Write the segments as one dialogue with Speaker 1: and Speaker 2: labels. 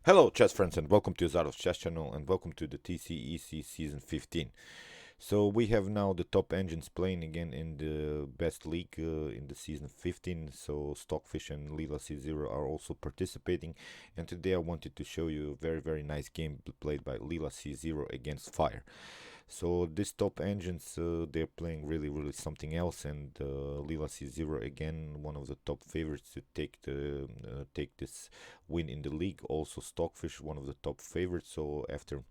Speaker 1: Hello chess friends and welcome to Zarev's chess channel and welcome to the TCEC season 15. So we have now the top engines playing again in the best league in the season 15. So Stockfish and Leela C Zero are also participating, and today I wanted to show you a very nice game played by Leela C Zero against Fire. So these top engines, they're playing really something else, and Leela C Zero again, one of the top favorites to take this win in the league. Also Stockfish, one of the top favorites. So after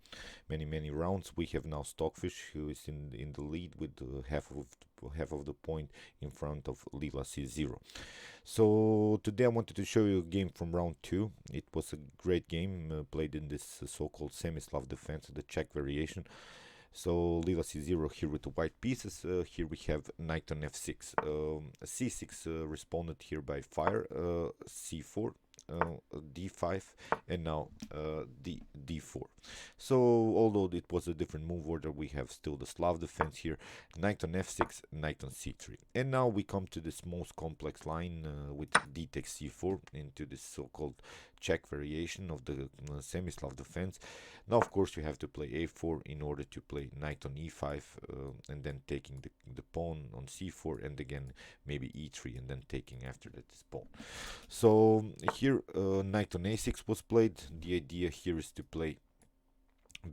Speaker 1: many rounds, we have now Stockfish, who is in the lead with half of the point in front of Leela C Zero. So today I wanted to show you a game from round 2. It was a great game played in this so-called semi-Slav defense, the Czech variation. So Leela C Zero here with the white pieces. Here we have knight on f6. c6 responded here by fire. c4. d5 and now d4. So although it was a different move order, we have still the Slav defense here. Knight on f6, knight on c3, and now we come to this most complex line with d takes c4 into this so-called Czech variation of the semi-Slav defense. Now of course you have to play a4 in order to play knight on e5 and then taking the pawn on c4 and again maybe e3 and then taking after that this pawn. So here knight on a6 was played. The idea here is to play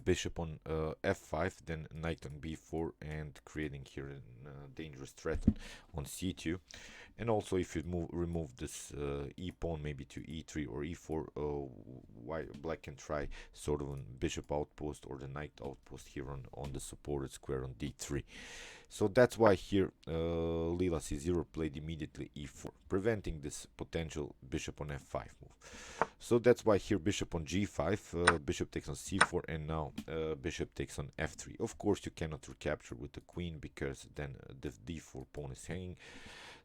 Speaker 1: bishop on f5, then knight on b4 and creating here a dangerous threat on c2. And also if you remove this e pawn maybe to e3 or e4, black can try sort of a bishop outpost or the knight outpost here on the supported square on d3. So that's why here Leela C Zero played immediately e4, preventing this potential bishop on f5 move. So that's why here bishop on g5, bishop takes on c4, and now bishop takes on f3. Of course you cannot recapture with the queen because then the d4 pawn is hanging.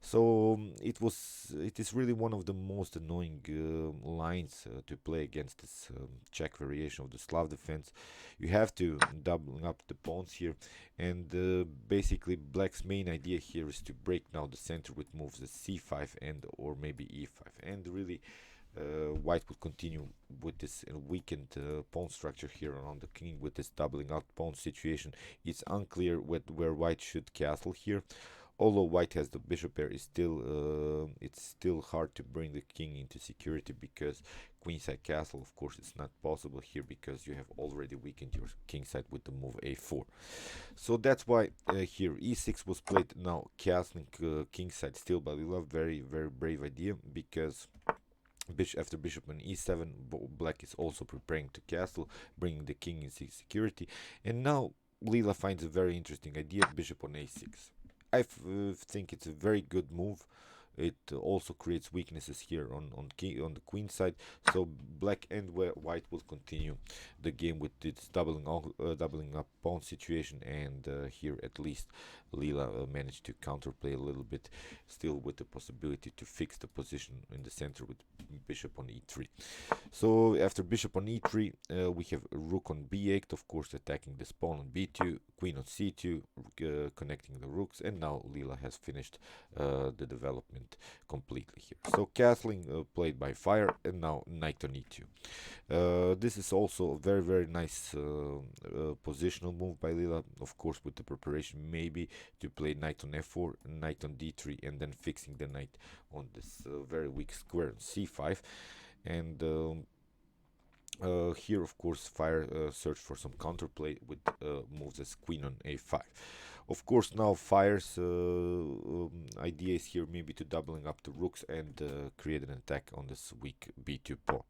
Speaker 1: So it is really one of the most annoying lines to play against this Czech variation of the Slav defense. You have to double up the pawns here, and basically black's main idea here is to break now the center with moves at c5 and or maybe e5, and really white would continue with this weakened pawn structure here on the king with this doubling up pawn situation. It's unclear where white should castle here. Although white has the bishop pair, it's still hard to bring the king into security because queenside castle, of course, it's not possible here because you have already weakened your kingside with the move a4. So that's why here e6 was played. Now castling kingside still by Leela, very brave idea because after bishop on e7, black is also preparing to castle, bringing the king into security. And now Leela finds a very interesting idea: bishop on a6. I think it's a very good move. It also creates weaknesses here on the queen side. So black and white will continue the game with its doubling up pawn situation, and here at least Leela managed to counterplay a little bit, still with the possibility to fix the position in the center with bishop on e3. So after bishop on e3, we have rook on b8, of course attacking this pawn on b2, queen on c2, connecting the rooks, and now Leela has finished the development completely here. So castling played by fire, and now knight on e2. This is also a very nice positional move by Leela, of course with the preparation maybe to play knight on f4, knight on d3, and then fixing the knight on this very weak square on c5. And here of course fire search for some counterplay with moves as queen on a5. Of course now fire's idea is here maybe to doubling up the rooks and create an attack on this weak b2 pawn.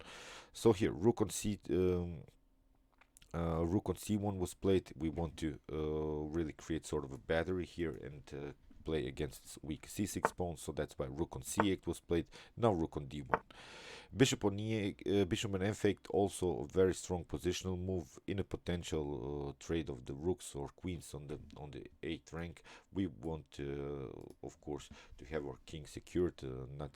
Speaker 1: So here rook on c1 was played. We want to really create sort of a battery here and play against weak c6 pawn, so that's why rook on c8 was played. Now rook on d1. Bishop on bishop on f8, also a very strong positional move in a potential trade of the rooks or queens on the 8th rank. We want of course to have our king secured, not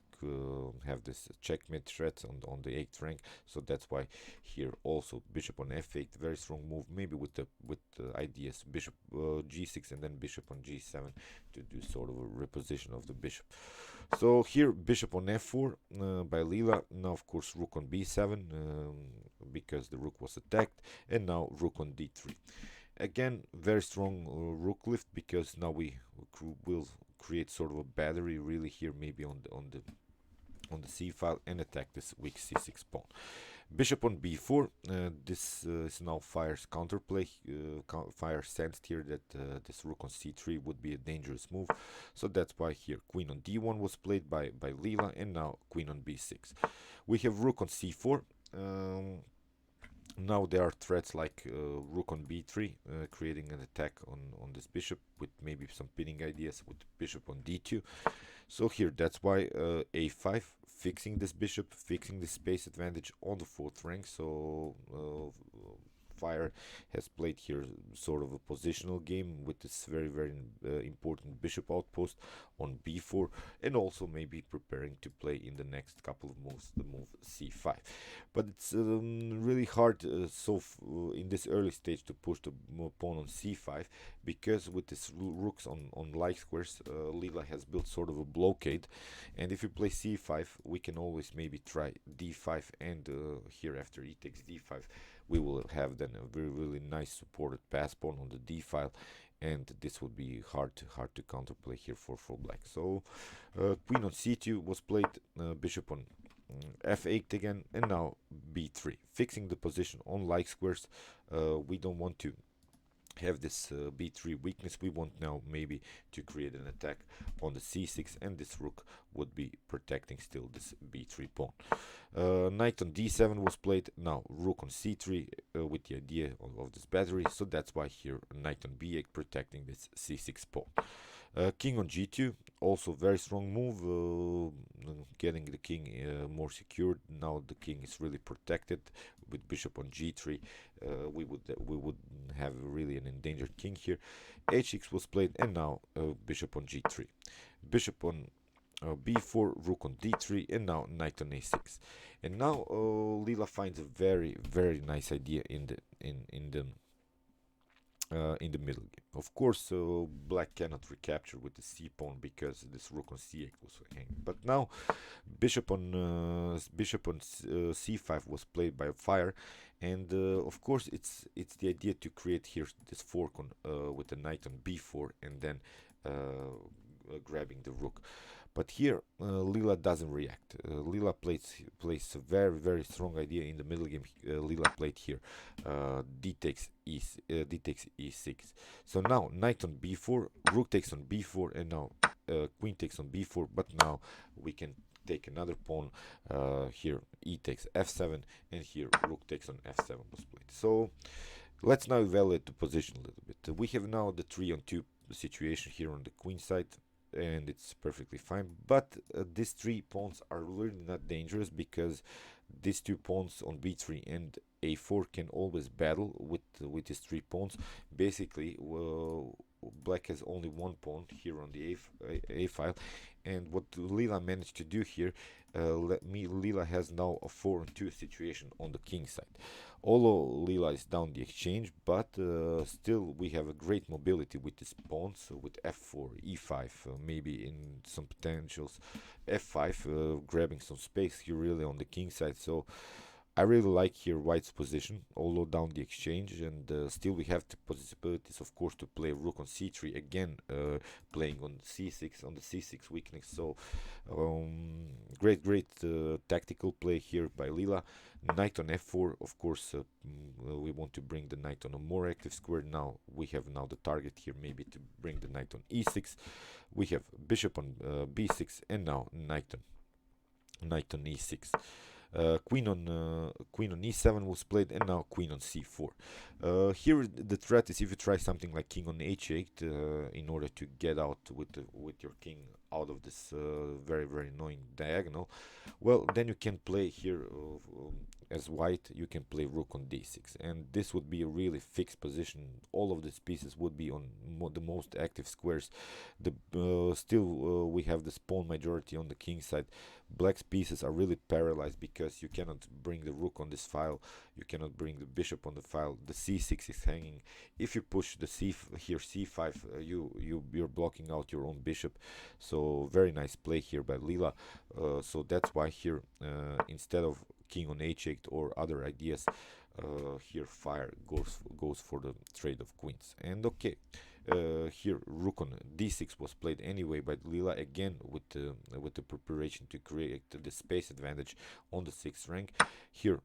Speaker 1: have this checkmate threat on the 8th rank. So that's why here also bishop on f8, very strong move, maybe with the ideas bishop g6 and then bishop on g7 to do sort of a reposition of the bishop. So here bishop on f4 by Leela. Now of course rook on b7, because the rook was attacked, and now rook on d3. Again, very strong rook lift, because now we will create sort of a battery really here, maybe on the c file, and attack this weak c6 pawn. Bishop on b4. This is now Fire's counterplay. Fire sensed here that this rook on c3 would be a dangerous move, so that's why here queen on d1 was played by Leela, and now queen on b6. We have rook on c4. Now there are threats like rook on b3, creating an attack on this bishop, with maybe some pinning ideas with bishop on d2. So here, that's why a5, fixing this bishop, fixing the space advantage on the 4th rank. So Fire has played here sort of a positional game with this very important bishop outpost on b4, and also maybe preparing to play in the next couple of moves the move c5. But it's really hard in this early stage to push the pawn on c5, because with this rooks on like squares, Leela has built sort of a blockade, and if you play c5, we can always maybe try d5, and here after e takes d5, we will have then a really nice supported pass pawn on the d file, and this would be hard to counterplay here for black. So queen on c2 was played, bishop on f8 again, and now b3, fixing the position on like squares. We don't want to have this b3 weakness. We want now maybe to create an attack on the c6, and this rook would be protecting still this b3 pawn. Knight on d7 was played. Now rook on c3, with the idea of this battery, so that's why here knight on b8, protecting this c6 pawn. King on g2, also very strong move, getting the king more secured. Now the king is really protected. With bishop on g3, we would have really an endangered king here. h6 was played, and now bishop on g3, bishop on b4, rook on d3, and now knight on a6. And now Leela finds a very nice idea in the middle game. Of course, black cannot recapture with the c pawn, because this rook on c8 was hanging. But now bishop on c5 was played by Fire, and of course it's the idea to create here this fork on with the knight on b4, and then grabbing the rook. But here Leela doesn't react. Leela plays a very strong idea in the middle game. Leela played here d takes e6. So now knight on b4, rook takes on b4, and now queen takes on b4. But now we can take another pawn. Here e takes f7, and here rook takes on f7 was played. So let's now evaluate the position a little bit. We have now the 3-on-2 situation here on the queen side, and it's perfectly fine. But these 3 pawns are really not dangerous, because these 2 pawns on b3 and a4 can always battle with these 3 pawns. Basically, black has only 1 pawn here on the a file, and what Leela managed to do here, Leela has now a 4-on-2 situation on the king side. Although Leela is down the exchange, but still we have a great mobility with these pawns, with f4, e5, maybe in some potentials, f5, grabbing some space here really on the king side. So I really like here white's position, although down the exchange, and still we have the possibilities, of course, to play rook on c3 again, playing on c6, on the c6 weakness. So great tactical play here by Leela. Knight on f4, of course, we want to bring the knight on a more active square. Now we have the target here, maybe to bring the knight on e6. We have bishop on b6, and now knight on e6. Queen on e7 was played, and now queen on c4. Here the threat is if you try something like king on h8 in order to get out with your king out of this very annoying diagonal. Well, then you can play here as white. You can play rook on d6, and this would be a really fixed position. All of these pieces would be on the most active squares. Still we have this pawn majority on the king side. Black's pieces are really paralyzed, because you cannot bring the rook on this file, you cannot bring the bishop on the file. The c6 is hanging. If you push the c5, you're blocking out your own bishop. So very nice play here by Leela. So that's why here instead of king on h8 or other ideas. Here fire goes for the trade of queens. And okay, here rook on d6 was played anyway by Leela, again with the preparation to create the space advantage on the 6th rank. Here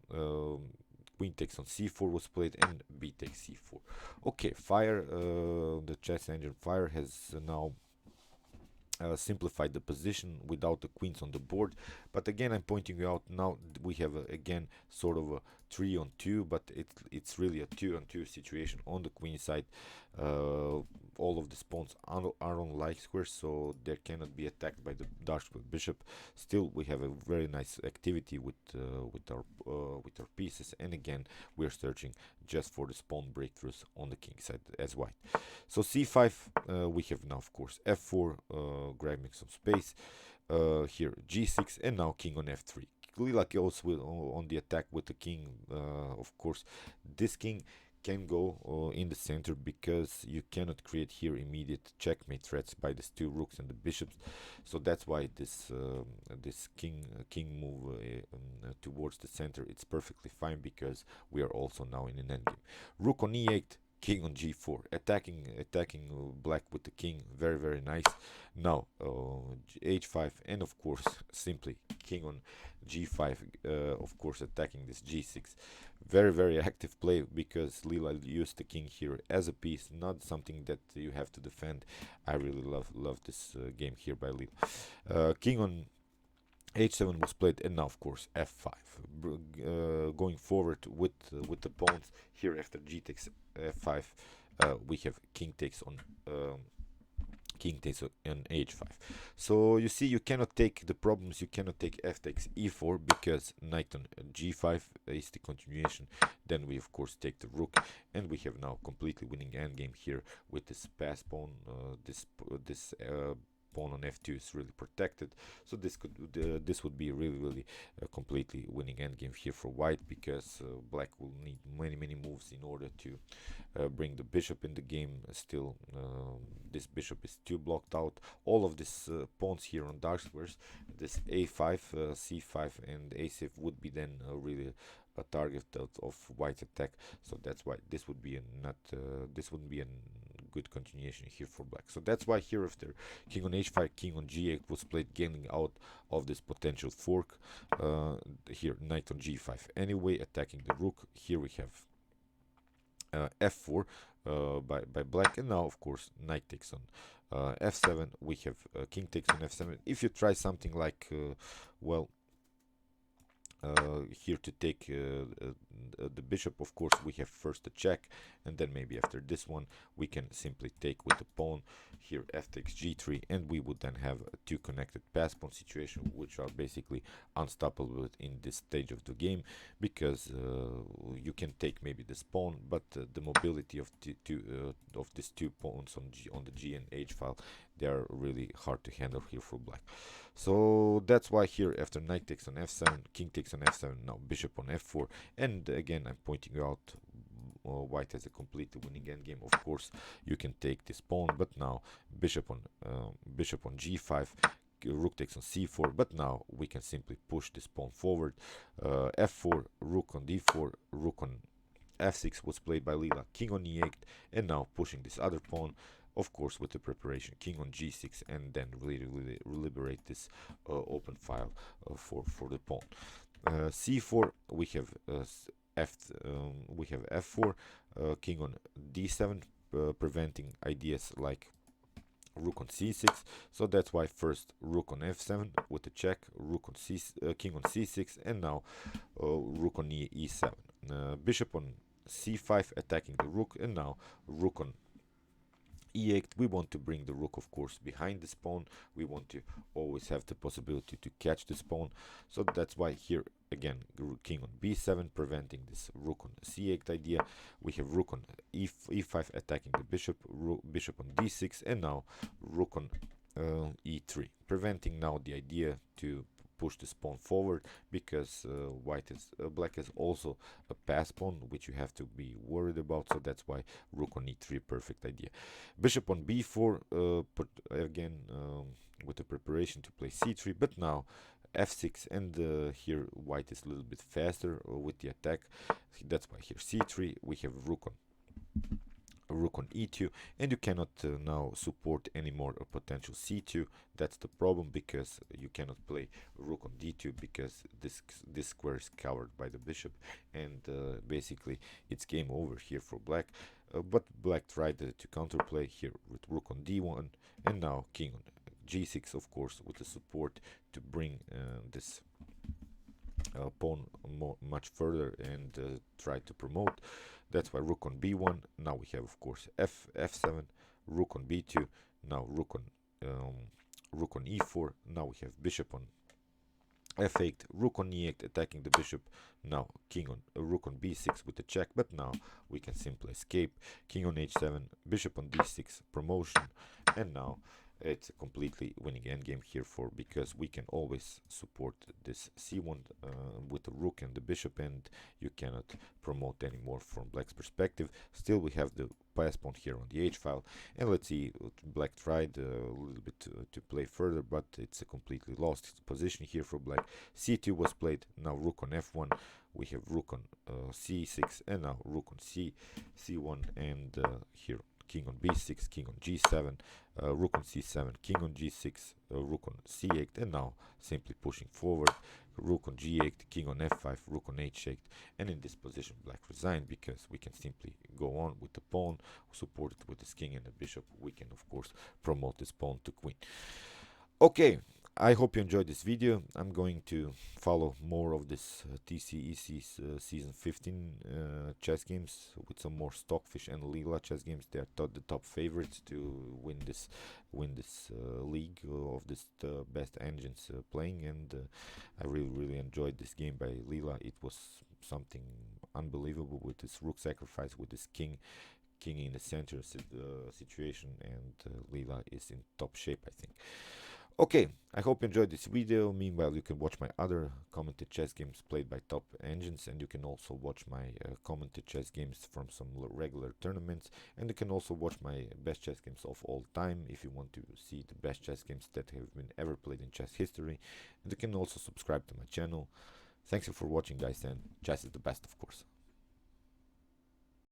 Speaker 1: queen takes on c4 was played, and b takes c4. Okay, fire, the chess engine fire has now simplified the position without the queens on the board. But again, I'm pointing out now we have again sort of a 3-on-2, but it's really a 2-on-2 situation on the queen side. All of the pawns are on like squares, so they cannot be attacked by the dark square bishop. Still, we have a very nice activity with our pieces, and again we're searching just for the pawn breakthroughs on the king side as white. So c5, we have now of course f4, grabbing some space. Here g6, and now king on f3. Leela goes on the attack with the king. Of course, this king can go in the center because you cannot create here immediate checkmate threats by these two rooks and the bishops. So that's why this king move towards the center, it's perfectly fine, because we are also now in an endgame. Rook on e8, king on g4, attacking black with the king. Very nice. Now h5, and of course simply king on g5, of course attacking this g6. Very active play, because Leela used the king here as a piece, not something that you have to defend. I really love this game here by Leela. King on h7 was played, and now of course f5. Going forward with the pawns here after g takes f5, we have king takes on h5. So you see, you cannot take the problems. You cannot take f takes e4 because knight on g5 is the continuation. Then we of course take the rook, and we have now completely winning endgame here with this pass pawn. This pawn on f2 is really protected, so this would be really completely winning endgame here for white, because black will need many moves in order to bring the bishop in the game. Still, this bishop is too blocked out. All of these pawns here on dark squares, this a5, c5, and a6 would be then really a target of white attack. So that's why this would be this wouldn't be a good continuation here for black. So that's why here after king on h5, king on g8 was played, getting out of this potential fork. Here knight on g5 anyway, attacking the rook. Here we have f4 by black, and now of course knight takes on f7. We have king takes on f7. If you try something like here to take the bishop, of course we have first a check, and then maybe after this one we can simply take with the pawn. Here f takes g3, and we would then have a two connected pass pawn situation, which are basically unstoppable in this stage of the game, because you can take maybe this pawn, but the mobility of these two pawns on the g and h file, they are really hard to handle here for black. So that's why here after knight takes on f7, king takes on f7, now bishop on f4, and again I'm pointing out white has a completely winning endgame. Of course you can take this pawn, but now bishop on g5, rook takes on c4, but now we can simply push this pawn forward. f4, rook on d4, rook on f6 was played by Leela, king on e8, and now pushing this other pawn, of course with the preparation king on g6, and then really liberate this open file for the pawn. c4, we have f4, king on d7, preventing ideas like rook on c6. So that's why first rook on f7 with a check, rook on king on c6, and now rook on e7. Bishop on c5 attacking the rook, and now rook on e8. We want to bring the rook, of course, behind this pawn. We want to always have the possibility to catch this pawn. So that's why here again king on b7, preventing this rook on c8 idea. We have rook on e5 attacking the bishop, bishop on d6, and now rook on e3, preventing now the idea to push this pawn forward, because black has also a pass pawn which you have to be worried about. So that's why rook on e3, perfect idea. Bishop on b4, again with the preparation to play c3, but now f6, and here white is a little bit faster with the attack. That's why here c3 we have rook on e2, and you cannot now support anymore a potential c2. That's the problem, because you cannot play rook on d2 because this square is covered by the bishop, and basically it's game over here for black. But black tried to counterplay here with rook on d1, and now king on g6, of course, with the support to bring this pawn much further and try to promote. That's why rook on b1. Now we have, of course, f7, rook on b2. Now rook on e4. Now we have bishop on f8, rook on e8 attacking the bishop. Now king on rook on b6 with the check, but now we can simply escape. King on h7, bishop on d6, promotion, and now it's a completely winning endgame here because we can always support this c1 with the rook and the bishop, and you cannot promote anymore from black's perspective. Still we have the pass pawn here on the h file, and let's see, black tried a little bit to play further, but it's a completely lost position here for black. c2 was played. Now rook on f1, we have rook on c6, and now rook on c1, and here king on b6, king on g7, rook on c7, king on g6, rook on c8, and now simply pushing forward, rook on g8, king on f5, rook on h8, and in this position black resigned, because we can simply go on with the pawn, supported with this king and the bishop. We can, of course, promote this pawn to queen. Okay, I hope you enjoyed this video. I'm going to follow more of this TCEC Season 15 chess games with some more Stockfish and Leela chess games. They are the top favorites to win this league of this best engines playing, and I really enjoyed this game by Leela. It was something unbelievable with this rook sacrifice, with this king in the center situation, and Leela is in top shape, I think. Okay, I hope you enjoyed this video. Meanwhile, you can watch my other commented chess games played by top engines, and you can also watch my commented chess games from some regular tournaments, and you can also watch my best chess games of all time if you want to see the best chess games that have been ever played in chess history. And you can also subscribe to my channel. Thanks for watching, guys, and chess is the best, of course.